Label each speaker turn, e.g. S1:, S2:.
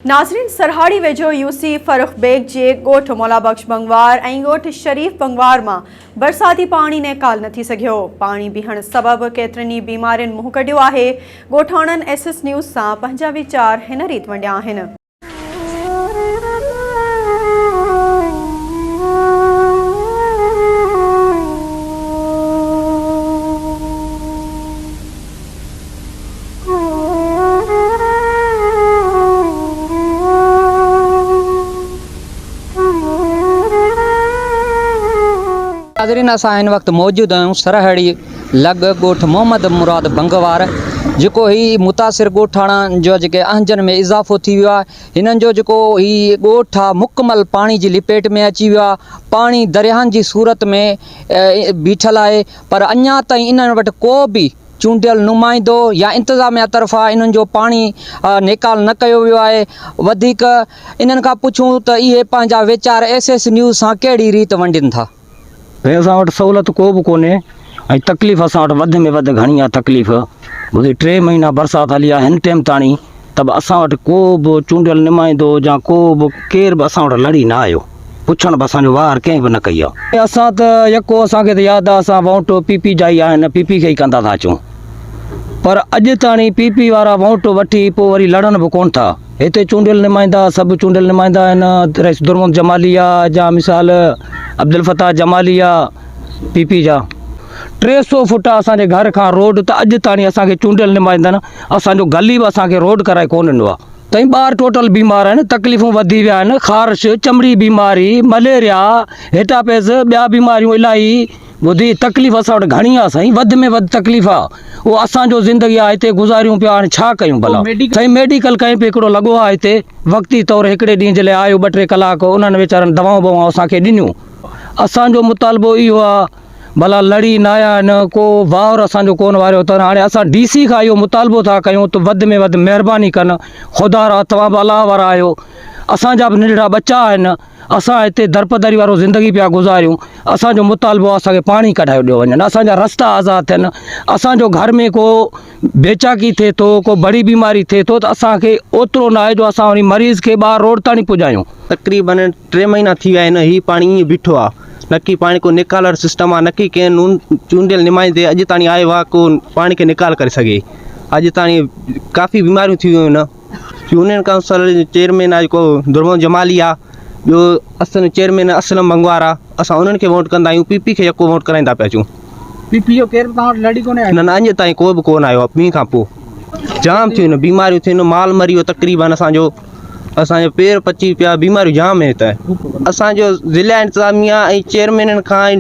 S1: नाज़रीन सरहाड़ी वेझो UC Farrukh bag जे गोठ मौला बख्श बंगवार ऐं गोठ शरीफ बंगवार मां बरसाती पानी निकाल न थी सघियो। पानी बीहण सबब केतिरनि बीमारियुनि मुंहुं कढियो आहे। ॻोठाणनि एसएस न्यूज़ सां पंहिंजा वीचार हिन रीत वंडिया आहिनि।
S2: नाज़रीन असां हिन वक़्तु मौजूद आहियूं सरहाड़ी लग ॻोठ मोहम्मद मुराद बंगवार जेको ही मुतासिर ॻोठाणनि जो जेके अहंजनि में इज़ाफ़ो थी वियो आहे। हिननि जो जेको ही ॻोठ आहे मुकमल पाणी जी लिपेट में अची वियो आहे। पाणी दरियाहनि जी सूरत में बीठल आहे, पर अञा ताईं इन्हनि वटि को बि चूंडियल नुमाइंदो या इंतिज़ामिया तरफ़ां इन्हनि जो पाणी निकाल न कयो वियो आहे। वधीक इन्हनि खां पुछूं त इहे पंहिंजा वीचार एसएस न्यूज़ सां कहिड़ी रीति वंडनि था।
S3: भई असां वटि सहूलियत को बि कोन्हे ऐं तकलीफ़ असां वटि वधि में वधि घणी आहे तकलीफ़। ॿुधी 3 महीना बरसाति हली आहे हिन टाइम ताणी, त बि असां वटि को बि चूंडियल नुमाइंदो या को बि केर बि असां वटि लड़ी न आयो। पुछण बि असांजो वार कंहिं बि न कई आहे। असां त यको असांखे त यादि आहे असां वोट पीपी जा ई आहिनि, पीपी खे ई कंदा था अचूं, पर अॼु ताणी पीपी वारा वोट वठी पोइ वरी लड़नि बि कोन था। हिते चूंडियल नुमाइंदा सभु चूंडियल नुमाइंदा आहिनि। रईस दुरमुख जमाली आहे या मिसाल अब्दुल फताह जमाली आहे पीपी जा। 300 फुट असांजे घर खां रोड, त अॼु ताणी असांखे चूंडियल नुमाइंदनि असांजो गली बि असांखे रोड कराए कोन ॾिनो आहे। तई ॿार टोटल बीमार आहिनि, तकलीफ़ूं वधी विया आहिनि। ख़ारिश, चमड़ी बीमारी, मलेरिया, हेटापेस, ॿिया बीमारियूं इलाही। ॿुधी तकलीफ़ असां वटि घणी आहे साईं, वधि में वधि तकलीफ़ आहे। उहो असांजो ज़िंदगी आहे हिते गुज़ारियूं पिया, हाणे छा कयूं भला। साईं मेडिकल कैंप हिकिड़ो लॻो आहे हिते, वक़्ती तौरु हिकिड़े ॾींहं जे लाइ आयो 2-3 कलाक, उन्हनि वीचारनि दवाऊं बवाऊं असांखे ॾिनियूं। असांजो मुतालबो इहो आहे भला लड़ी न आया आहिनि, को वार असांजो कोन वारियो अथनि। हाणे असां DC खां इहो मुतालबो था कयूं त वधि में वधि महिरबानी कनि, ख़ुदा रा तव्हां बि अलाह वारा आहियो। असांजा बि नंढड़ा बच्चा आहिनि, असां हिते दरपदरी वारो ज़िंदगी पिया गुज़ारियूं। असांजो मुतालबो आहे असांखे पाणी कढाए ॾियो वञनि, असांजा रस्ता आज़ादु थियनि। असांजो घर में को बेचाकी थिए थो, को बड़ी बीमारी थिए थो, त असांखे ओतिरो न आहे जो असां वरी मरीज़ खे ॿाहिरि रोड ताणी पुॼायूं।
S4: तक़रीबन 3 महीना थी विया आहिनि, हीउ पाणी ईअं बीठो आहे, न की पाणी को निकालण सिस्टम आहे, न की कंहिं चूंडियल नुमाइंदे अॼु ताणी आयो आहे को पाणी खे निकाल करे सघे। अॼु ताणी काफ़ी बीमारियूं थी वियूं आहिनि। यूनियन काउंसिल चेयरमैन आहे जेको दुरमुख जमाली आहे, ॿियो असल चेयरमैन असलम बंगवार आहे। असां उन्हनि खे वोट कंदा आहियूं, पीपी खे यको वोट कराईंदा पिया अचूं।
S3: पीपी जो केरु तव्हां वटि लड़ी कोन्हे?
S4: न अॼु ताईं को बि कोन आयो आहे। मींहं खां पोइ जाम थियूं आहिनि बीमारियूं थियूं आहिनि, माल मरी वियो तक़रीबन असांजो पेर पची पिया, बीमारियूं जाम आहिनि। त असांजो ज़िला इंतिज़ामिया ऐं चेयरमैननि खां